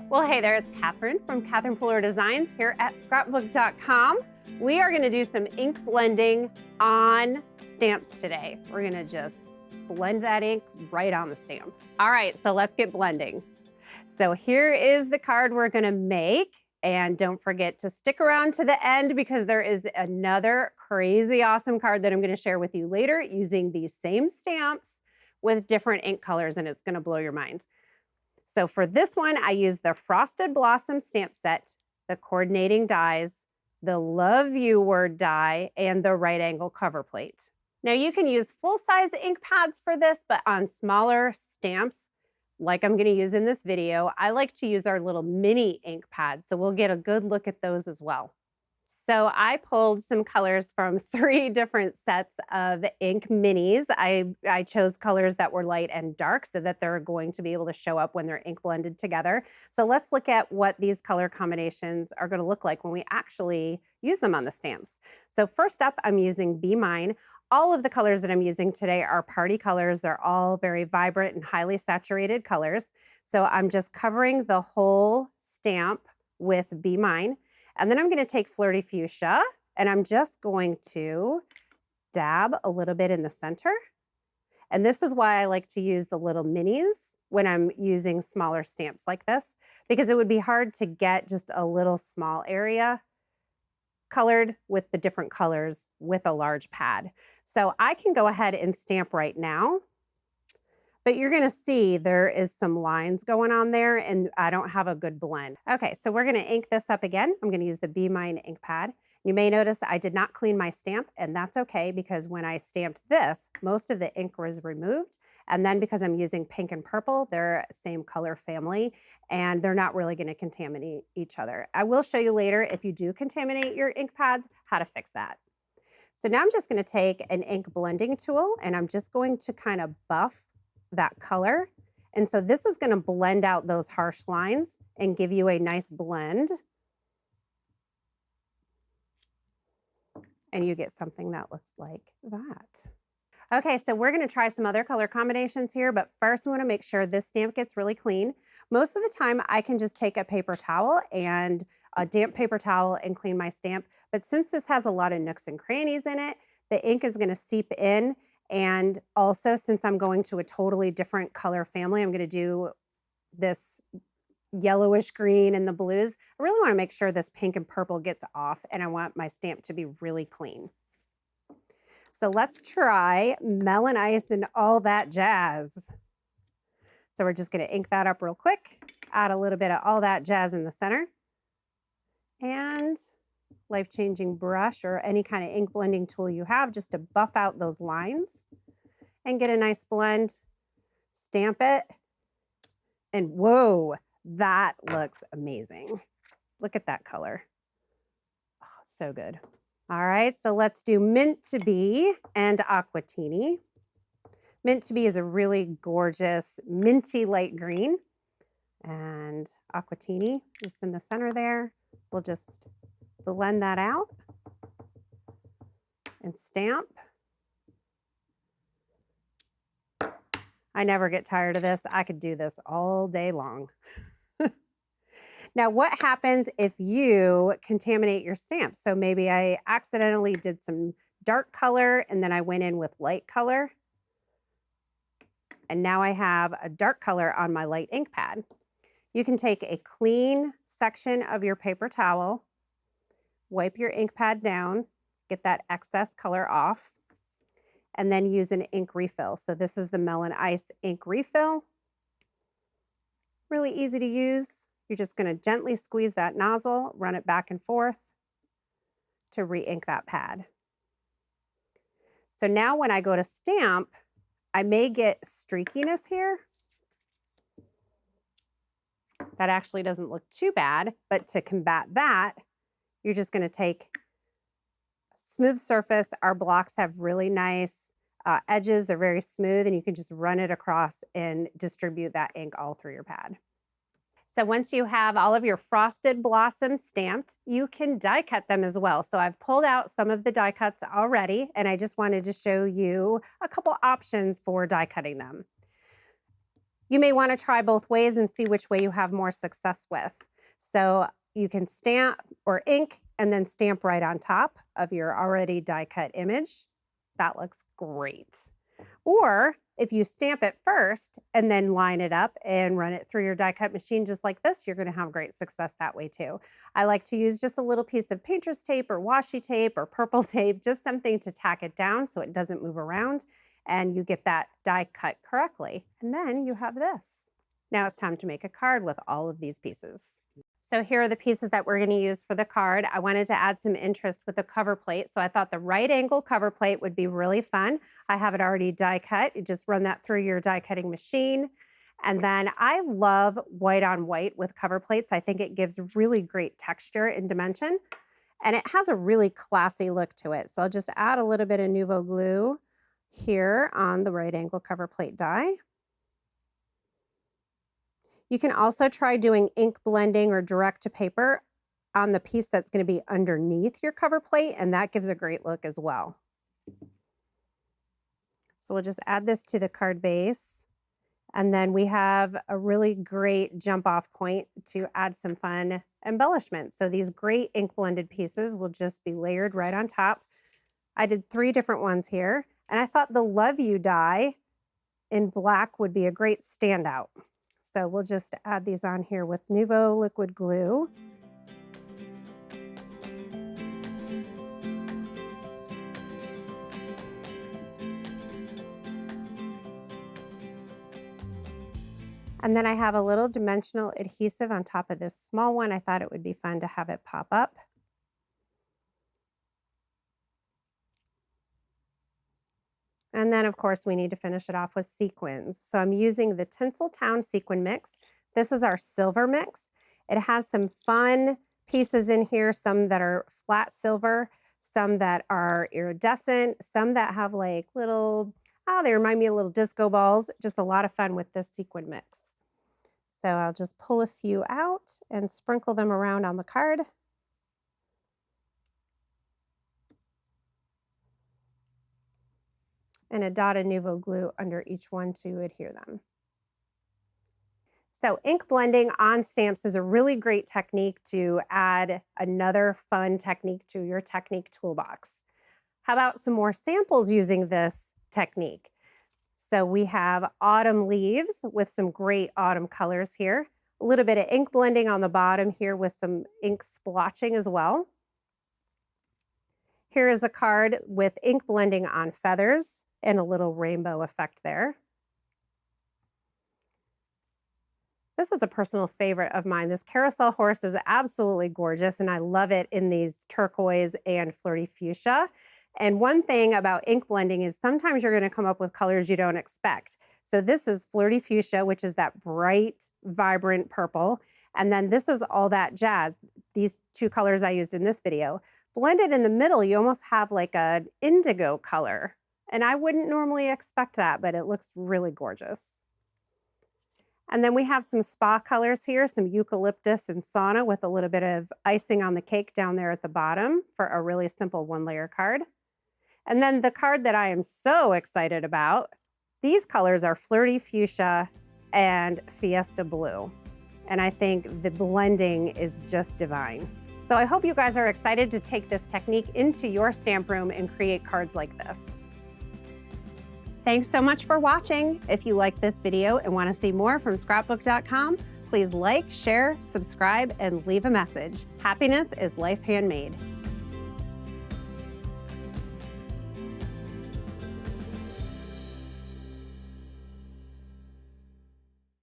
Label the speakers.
Speaker 1: Well, hey there, it's Catherine from Catherine Puller Designs here at Scrapbook.com. We are gonna do some ink blending on stamps today. We're gonna just blend that ink right on the stamp. All right, so let's get blending. So here is the card we're gonna make. And don't forget to stick around to the end because there is another crazy awesome card that I'm gonna share with you later using these same stamps with different ink colors, and it's gonna blow your mind. So for this one, I used the Frosted Blossom stamp set, the coordinating dies, the Love You word die, and the right angle cover plate. Now you can use full-size ink pads for this, but on smaller stamps, like I'm gonna use in this video, I like to use our little mini ink pads, so we'll get a good look at those as well. So I pulled some colors from 3 different sets of ink minis. I chose colors that were light and dark so that they're going to be able to show up when they're ink blended together. So let's look at what these color combinations are going to look like when we actually use them on the stamps. So first up, I'm using Be Mine. All of the colors that I'm using today are party colors. They're all very vibrant and highly saturated colors. So I'm just covering the whole stamp with Be Mine. And then I'm going to take Flirty Fuchsia, and I'm just going to dab a little bit in the center. And this is why I like to use the little minis when I'm using smaller stamps like this, because it would be hard to get just a little small area colored with the different colors with a large pad. So I can go ahead and stamp right now. But you're gonna see there is some lines going on there and I don't have a good blend. Okay, so we're gonna ink this up again. I'm gonna use the Be Mine ink pad. You may notice I did not clean my stamp, and that's okay because when I stamped this, most of the ink was removed. And then because I'm using pink and purple, they're same color family and they're not really gonna contaminate each other. I will show you later if you do contaminate your ink pads, how to fix that. So now I'm just gonna take an ink blending tool and I'm just going to kind of buff that color. And so this is going to blend out those harsh lines and give you a nice blend. And you get something that looks like that. Okay, so we're going to try some other color combinations here, but first we want to make sure this stamp gets really clean. Most of the time I can just take a paper towel and a damp paper towel and clean my stamp. But since this has a lot of nooks and crannies in it, the ink is going to seep in. And also, since I'm going to a totally different color family, I'm going to do this yellowish green and the blues. I really want to make sure this pink and purple gets off, and I want my stamp to be really clean. So let's try Melon Ice and all that jazz. So we're just going to ink that up real quick, add a little bit of all that jazz in the center, and life-changing brush or any kind of ink blending tool you have just to buff out those lines and get a nice blend. Stamp it, and whoa, that looks amazing. Look at that color. Oh, so good. All right, so let's do Mint to Be and Aquatini. Mint to Be is a really gorgeous minty light green, and Aquatini just in the center there. We'll just blend that out and stamp. I never get tired of this. I could do this all day long. Now, what happens if you contaminate your stamp? So maybe I accidentally did some dark color and then I went in with light color. And now I have a dark color on my light ink pad. You can take a clean section of your paper towel, wipe your ink pad down, get that excess color off, and then use an ink refill. So this is the Melon Ice ink refill. Really easy to use. You're just going to gently squeeze that nozzle, run it back and forth to re-ink that pad. So now when I go to stamp, I may get streakiness here. That actually doesn't look too bad, but to combat that, you're just going to take a smooth surface. Our blocks have really nice edges. They're very smooth, and you can just run it across and distribute that ink all through your pad. So once you have all of your Frosted Blossoms stamped, you can die cut them as well. So I've pulled out some of the die cuts already, and I just wanted to show you a couple options for die cutting them. You may want to try both ways and see which way you have more success with. So you can stamp or ink and then stamp right on top of your already die cut image. That looks great. Or if you stamp it first and then line it up and run it through your die cut machine just like this, you're going to have great success that way too. I like to use just a little piece of painter's tape or washi tape or purple tape, just something to tack it down so it doesn't move around and you get that die cut correctly. And then you have this. Now it's time to make a card with all of these pieces. So here are the pieces that we're going to use for the card. I wanted to add some interest with the cover plate, so I thought the right angle cover plate would be really fun. I have it already die cut. You just run that through your die cutting machine. And then I love white on white with cover plates. I think it gives really great texture and dimension, and it has a really classy look to it. So I'll just add a little bit of Nuvo glue here on the right angle cover plate die. You can also try doing ink blending or direct to paper on the piece that's going to be underneath your cover plate, and that gives a great look as well. So we'll just add this to the card base, and then we have a really great jump off point to add some fun embellishment. So these great ink blended pieces will just be layered right on top. I did 3 different ones here, and I thought the Love You die in black would be a great standout. So we'll just add these on here with Nuvo liquid glue. And then I have a little dimensional adhesive on top of this small one. I thought it would be fun to have it pop up. And then, of course, we need to finish it off with sequins. So I'm using the Tinseltown sequin mix. This is our silver mix. It has some fun pieces in here, some that are flat silver, some that are iridescent, some that have like little, they remind me of little disco balls. Just a lot of fun with this sequin mix. So I'll just pull a few out and sprinkle them around on the card. And a dot of Nuvo glue under each one to adhere them. So ink blending on stamps is a really great technique to add another fun technique to your technique toolbox. How about some more samples using this technique? So we have autumn leaves with some great autumn colors here. A little bit of ink blending on the bottom here with some ink splotching as well. Here is a card with ink blending on feathers and a little rainbow effect there. This is a personal favorite of mine. This carousel horse is absolutely gorgeous, and I love it in these turquoise and flirty fuchsia. And one thing about ink blending is sometimes you're going to come up with colors you don't expect. So this is flirty fuchsia, which is that bright, vibrant purple. And then this is all that jazz. These 2 colors I used in this video. Blended in the middle, you almost have like an indigo color. And I wouldn't normally expect that, but it looks really gorgeous. And then we have some spa colors here, some eucalyptus and sauna with a little bit of icing on the cake down there at the bottom for a really simple 1-layer card. And then the card that I am so excited about, these colors are flirty fuchsia and fiesta blue. And I think the blending is just divine. So I hope you guys are excited to take this technique into your stamp room and create cards like this. Thanks so much for watching. If you like this video and want to see more from Scrapbook.com, please like, share, subscribe, and leave a message. Happiness is life handmade.